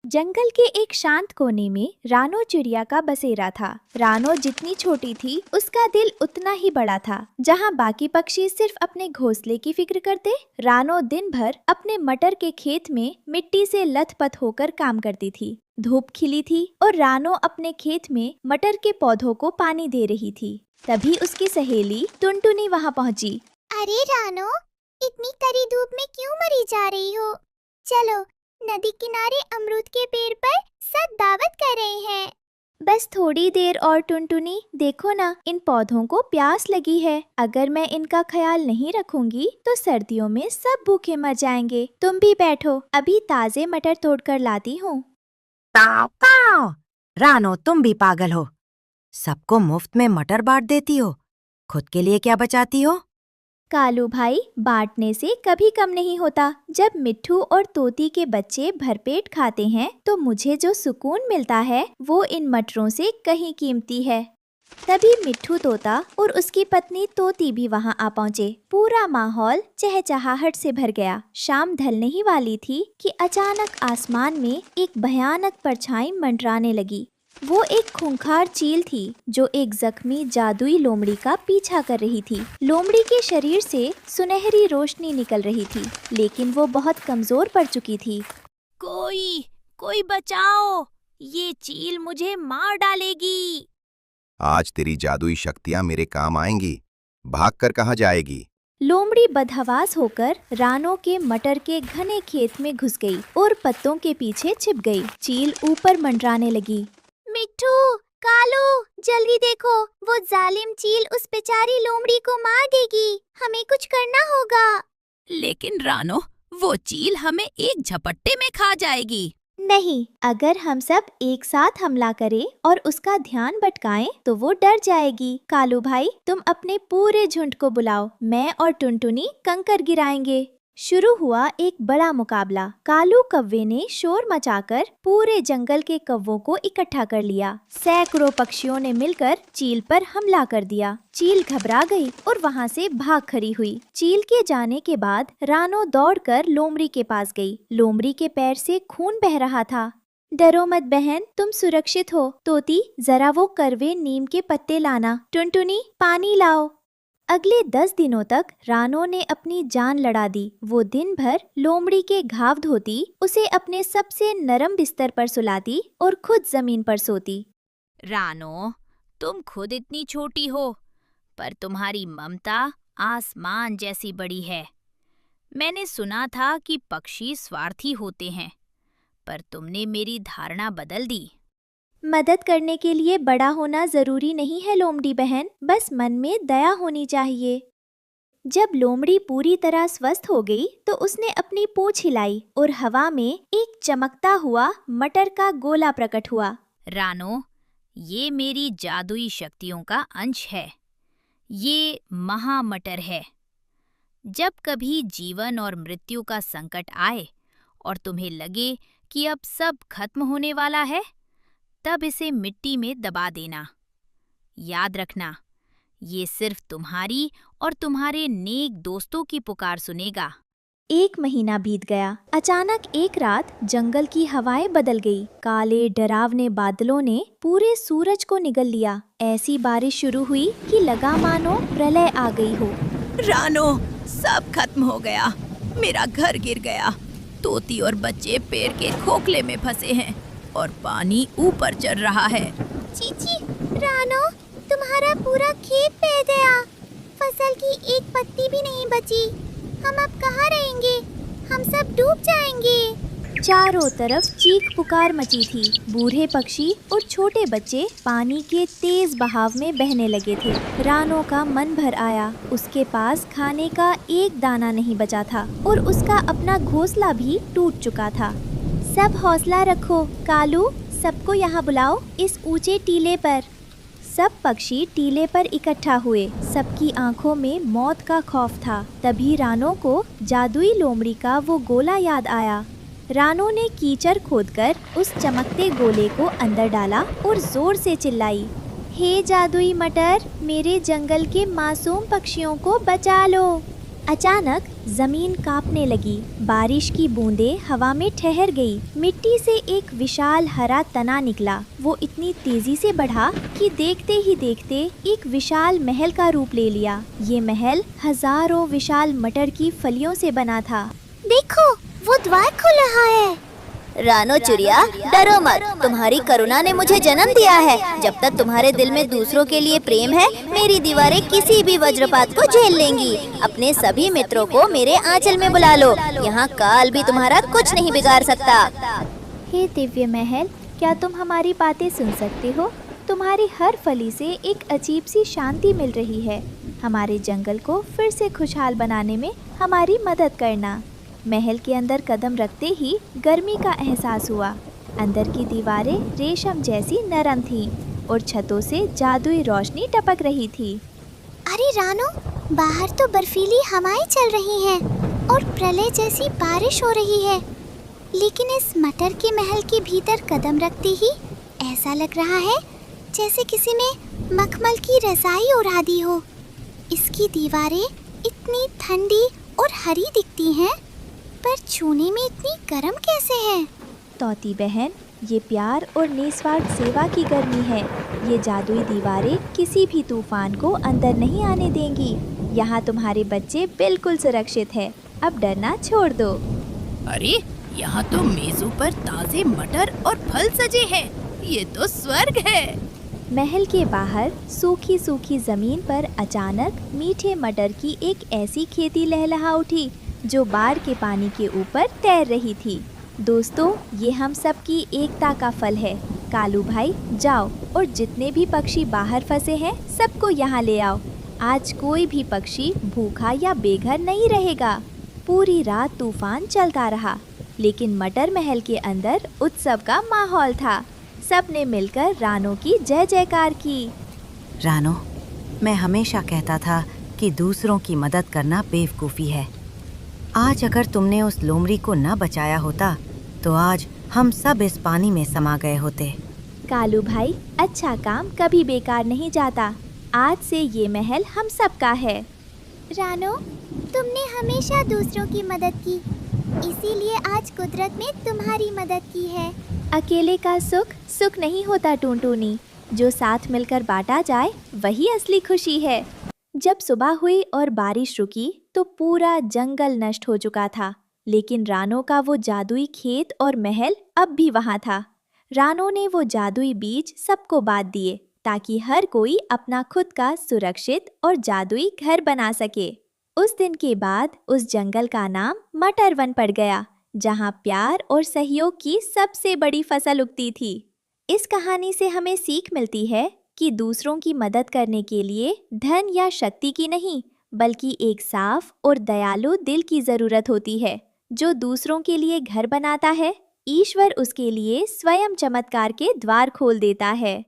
जंगल के एक शांत कोने में रानो चिड़िया का बसेरा था। रानो जितनी छोटी थी उसका दिल उतना ही बड़ा था। जहाँ बाकी पक्षी सिर्फ अपने घोंसले की फिक्र करते, रानो दिन भर अपने मटर के खेत में मिट्टी से लथपथ होकर काम करती थी। धूप खिली थी और रानो अपने खेत में मटर के पौधों को पानी दे रही थी। तभी उसकी सहेली टुनटुनी वहाँ पहुँची। अरे रानो, इतनी कड़ी धूप में क्यों मरी जा रही हो? चलो, नदी किनारे अमरूद के पेड़ पर सब दावत कर रहे हैं। बस थोड़ी देर और टुनटुनी, देखो ना, इन पौधों को प्यास लगी है। अगर मैं इनका ख्याल नहीं रखूंगी तो सर्दियों में सब भूखे मर जाएंगे। तुम भी बैठो, अभी ताजे मटर तोड़कर लाती हूँ। ताव ताव। रानो, तुम भी पागल हो। सबको मुफ्त में मटर बांट देती हो, खुद के लिए क्या बचाती हो? कालू भाई, बांटने से कभी कम नहीं होता। जब मिट्ठू और तोती के बच्चे भरपेट खाते हैं तो मुझे जो सुकून मिलता है वो इन मटरों से कहीं कीमती है। तभी मिट्ठू तोता और उसकी पत्नी तोती भी वहां आ पहुंचे। पूरा माहौल चहचहाहट से भर गया। शाम ढलने ही वाली थी कि अचानक आसमान में एक भयानक परछाई मंडराने लगी। वो एक खूंखार चील थी जो एक जख्मी जादुई लोमड़ी का पीछा कर रही थी। लोमड़ी के शरीर से सुनहरी रोशनी निकल रही थी, लेकिन वो बहुत कमजोर पड़ चुकी थी। कोई बचाओ, ये चील मुझे मार डालेगी। आज तेरी जादुई शक्तियां मेरे काम आएंगी। भागकर कहाँ जाएगी? लोमड़ी बदहवास होकर रानो के मटर के घने खेत में घुस गई और पत्तों के पीछे छिप गई। चील ऊपर मंडराने लगी। मिट्ठू, कालू, जल्दी देखो, वो जालिम चील उस बेचारी लोमड़ी को मार देगी। हमें कुछ करना होगा। लेकिन रानो, वो चील हमें एक झपट्टे में खा जाएगी। नहीं, अगर हम सब एक साथ हमला करें और उसका ध्यान भटकाएं तो वो डर जाएगी। कालू भाई, तुम अपने पूरे झुंड को बुलाओ, मैं और टुनटुनी कंकर गिराएंगे। शुरू हुआ एक बड़ा मुकाबला। कालू कव्वे ने शोर मचाकर पूरे जंगल के कव्वों को इकट्ठा कर लिया। सैकड़ों पक्षियों ने मिलकर चील पर हमला कर दिया। चील घबरा गई और वहां से भाग खड़ी हुई। चील के जाने के बाद रानो दौड़कर लोमड़ी के पास गई। लोमड़ी के पैर से खून बह रहा था। डरो मत बहन, तुम सुरक्षित हो। तोती, जरा वो करवे नीम के पत्ते लाना। टुनटुनी, पानी लाओ। अगले 10 दिनों तक रानो ने अपनी जान लड़ा दी। वो दिन भर लोमड़ी के घाव धोती, उसे अपने सबसे नरम बिस्तर पर सुलाती और खुद जमीन पर सोती। रानो, तुम खुद इतनी छोटी हो, पर तुम्हारी ममता आसमान जैसी बड़ी है। मैंने सुना था कि पक्षी स्वार्थी होते हैं, पर तुमने मेरी धारणा बदल दी। मदद करने के लिए बड़ा होना जरूरी नहीं है लोमड़ी बहन, बस मन में दया होनी चाहिए। जब लोमड़ी पूरी तरह स्वस्थ हो गई तो उसने अपनी पूंछ हिलाई और हवा में एक चमकता हुआ मटर का गोला प्रकट हुआ। रानो, ये मेरी जादुई शक्तियों का अंश है। ये महामटर है। जब कभी जीवन और मृत्यु का संकट आए और तुम्हें लगे कि अब सब खत्म होने वाला है, तब इसे मिट्टी में दबा देना। याद रखना, ये सिर्फ तुम्हारी और तुम्हारे नेक दोस्तों की पुकार सुनेगा। 1 महीना बीत गया। अचानक एक रात जंगल की हवाएं बदल गई। काले डरावने बादलों ने पूरे सूरज को निगल लिया। ऐसी बारिश शुरू हुई कि लगा मानो प्रलय आ गई हो। रानो, सब खत्म हो गया। मेरा घर गिर गया। तोती और बच्चे पेड़ के खोखले में फंसे हैं और पानी ऊपर चढ़ रहा है। चीची, रानो, तुम्हारा पूरा खेत बह गया। फसल की एक पत्ती भी नहीं बची। हम अब कहाँ रहेंगे? हम सब डूब जाएंगे। चारों तरफ चीख पुकार मची थी। बूढ़े पक्षी और छोटे बच्चे पानी के तेज बहाव में बहने लगे थे। रानो का मन भर आया। उसके पास खाने का एक दाना नहीं बचा था और उसका अपना घोंसला भी टूट चुका था। सब हौसला रखो। कालू, सबको यहाँ बुलाओ, इस ऊंचे टीले पर। सब पक्षी टीले पर इकट्ठा हुए। सबकी आंखों में मौत का खौफ था। तभी रानो को जादुई लोमड़ी का वो गोला याद आया। रानो ने कीचड़ खोदकर उस चमकते गोले को अंदर डाला और जोर से चिल्लाई, हे जादुई मटर, मेरे जंगल के मासूम पक्षियों को बचा लो। अचानक जमीन कांपने लगी, बारिश की बूंदें हवा में ठहर गई। मिट्टी से एक विशाल हरा तना निकला। वो इतनी तेजी से बढ़ा कि देखते ही देखते एक विशाल महल का रूप ले लिया। ये महल हजारों विशाल मटर की फलियों से बना था। देखो, वो द्वार खुल रहा है। रानो चिड़िया, डरो मत, तुम्हारी करुणा ने मुझे जन्म दिया है। जब तक तुम्हारे दिल में दूसरों के लिए प्रेम है, मेरी दीवारें किसी भी वज्रपात को झेल लेंगी। अपने सभी मित्रों को मेरे आंचल में बुला लो, यहाँ काल भी तुम्हारा कुछ नहीं बिगाड़ सकता। हे दिव्य महल, क्या तुम हमारी बातें सुन सकते हो? तुम्हारी हर फली से एक अजीब सी शांति मिल रही है। हमारे जंगल को फिर से खुशहाल बनाने में हमारी मदद करना। महल के अंदर कदम रखते ही गर्मी का एहसास हुआ। अंदर की दीवारें रेशम जैसी नरम थीं और छतों से जादुई रोशनी टपक रही थी। अरे रानो, बाहर तो बर्फीली हवाएं चल रही हैं और प्रलय जैसी बारिश हो रही है। लेकिन इस मटर के महल के भीतर कदम रखते ही ऐसा लग रहा है जैसे किसी ने मखमल की रज़ाई उड़ा दी हो। इसकी दीवारें इतनी ठंडी और हरी दिखती हैं, पर छूने में इतनी गर्म कैसे है? तोती बहन, ये प्यार और निस्वार्थ सेवा की गर्मी है। ये जादुई दीवारें किसी भी तूफान को अंदर नहीं आने देंगी। यहाँ तुम्हारे बच्चे बिल्कुल सुरक्षित है। अब डरना छोड़ दो। अरे, यहाँ तो मेजों पर ताजे मटर और फल सजे हैं। ये तो स्वर्ग है। महल के बाहर सूखी सूखी जमीन पर अचानक मीठे मटर की एक ऐसी खेती लहलहा उठी जो बाढ़ के पानी के ऊपर तैर रही थी। दोस्तों, ये हम सब की एकता का फल है। कालू भाई, जाओ और जितने भी पक्षी बाहर फंसे हैं सबको यहाँ ले आओ। आज कोई भी पक्षी भूखा या बेघर नहीं रहेगा। पूरी रात तूफान चलता रहा, लेकिन मटर महल के अंदर उत्सव का माहौल था। सबने मिलकर रानो की जय जयकार की। रानो, मैं हमेशा कहता था कि दूसरों की मदद करना बेवकूफ़ी है। आज अगर तुमने उस लोमड़ी को न बचाया होता तो आज हम सब इस पानी में समा गए होते। कालू भाई, अच्छा काम कभी बेकार नहीं जाता। आज से ये महल हम सब का है। रानो, तुमने हमेशा दूसरों की मदद की, इसीलिए आज कुदरत ने तुम्हारी मदद की है। अकेले का सुख सुख नहीं होता टूनटूनी, जो साथ मिलकर बांटा जाए वही असली खुशी है। जब सुबह हुई और बारिश रुकी तो पूरा जंगल नष्ट हो चुका था, लेकिन रानो का वो जादुई खेत और महल अब भी वहाँ था। रानो ने वो जादुई बीज सबको बांट दिए ताकि हर कोई अपना खुद का सुरक्षित और जादुई घर बना सके। उस दिन के बाद उस जंगल का नाम मटर वन पड़ गया, जहाँ प्यार और सहयोग की सबसे बड़ी फसल उगती थी। इस कहानी से हमें सीख मिलती है कि दूसरों की मदद करने के लिए धन या शक्ति की नहीं, बल्कि एक साफ और दयालु दिल की जरूरत होती है। जो दूसरों के लिए घर बनाता है, ईश्वर उसके लिए स्वयं चमत्कार के द्वार खोल देता है।